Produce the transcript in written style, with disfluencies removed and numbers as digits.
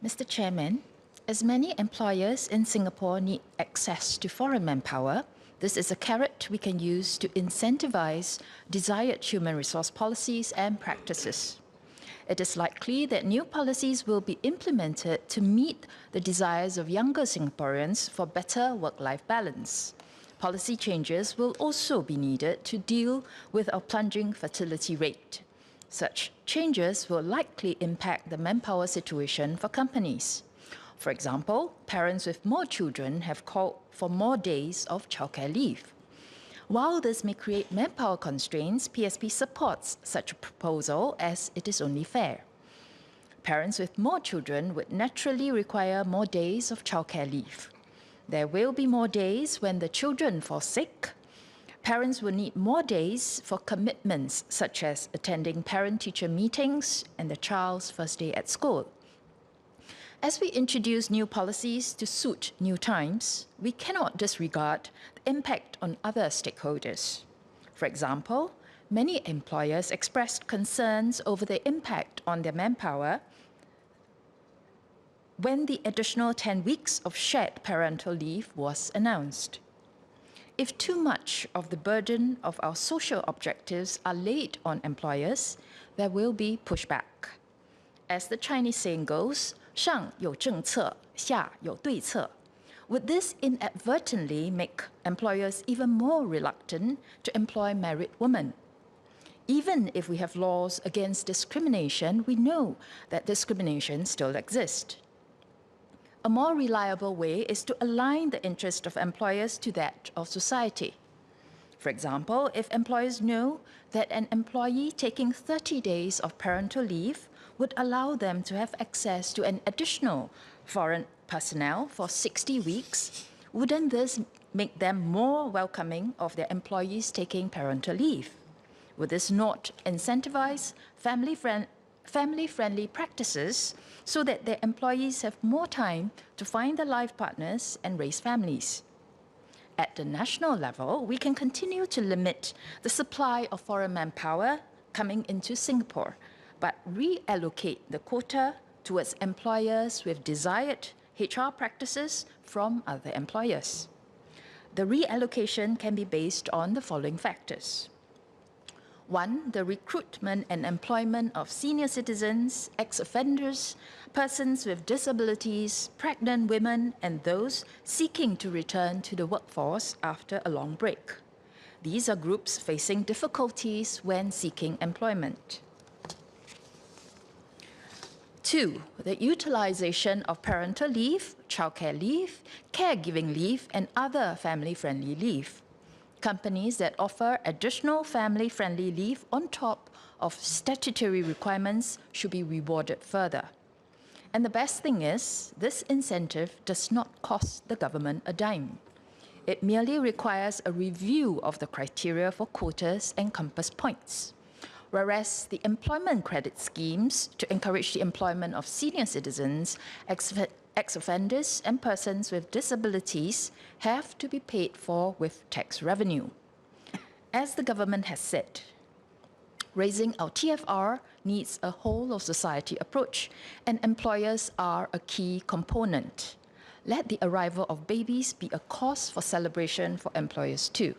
Mr. Chairman, as many employers in Singapore need access to foreign manpower, this is a carrot we can use to incentivize desired human resource policies and practices. It is likely that new policies will be implemented to meet the desires of younger Singaporeans for better work-life balance. Policy changes will also be needed to deal with our plunging fertility rate. Such changes will likely impact the manpower situation for companies. For example, parents with more children have called for more days of childcare leave. While this may create manpower constraints, PSP supports such a proposal as it is only fair. Parents with more children would naturally require more days of childcare leave. There will be more days when the children fall sick. Parents will need more days for commitments such as attending parent-teacher meetings and the child's first day at school. As we introduce new policies to suit new times, we cannot disregard the impact on other stakeholders. For example, many employers expressed concerns over the impact on their manpower when the additional 10 weeks of shared parental leave was announced. If too much of the burden of our social objectives are laid on employers, there will be pushback. As the Chinese saying goes, 上有政策，下有对策. Would this inadvertently make employers even more reluctant to employ married women? Even if we have laws against discrimination, we know that discrimination still exists. A more reliable way is to align the interest of employers to that of society. For example, if employers know that an employee taking 30 days of parental leave would allow them to have access to an additional foreign personnel for 60 weeks, wouldn't this make them more welcoming of their employees taking parental leave? Would this not incentivize family-friendly practices so that their employees have more time to find their life partners and raise families? At the national level, we can continue to limit the supply of foreign manpower coming into Singapore, but reallocate the quota towards employers with desired HR practices from other employers. The reallocation can be based on the following factors. 1. The recruitment and employment of senior citizens, ex-offenders, persons with disabilities, pregnant women, and those seeking to return to the workforce after a long break. These are groups facing difficulties when seeking employment. 2. The utilization of parental leave, childcare leave, caregiving leave, and other family-friendly leave. Companies that offer additional family-friendly leave on top of statutory requirements should be rewarded further. And the best thing is, this incentive does not cost the government a dime. It merely requires a review of the criteria for quotas and compass points. Whereas the employment credit schemes to encourage the employment of senior citizens, ex-offenders and persons with disabilities have to be paid for with tax revenue. As the government has said, raising our TFR needs a whole-of-society approach, and employers are a key component. Let the arrival of babies be a cause for celebration for employers too.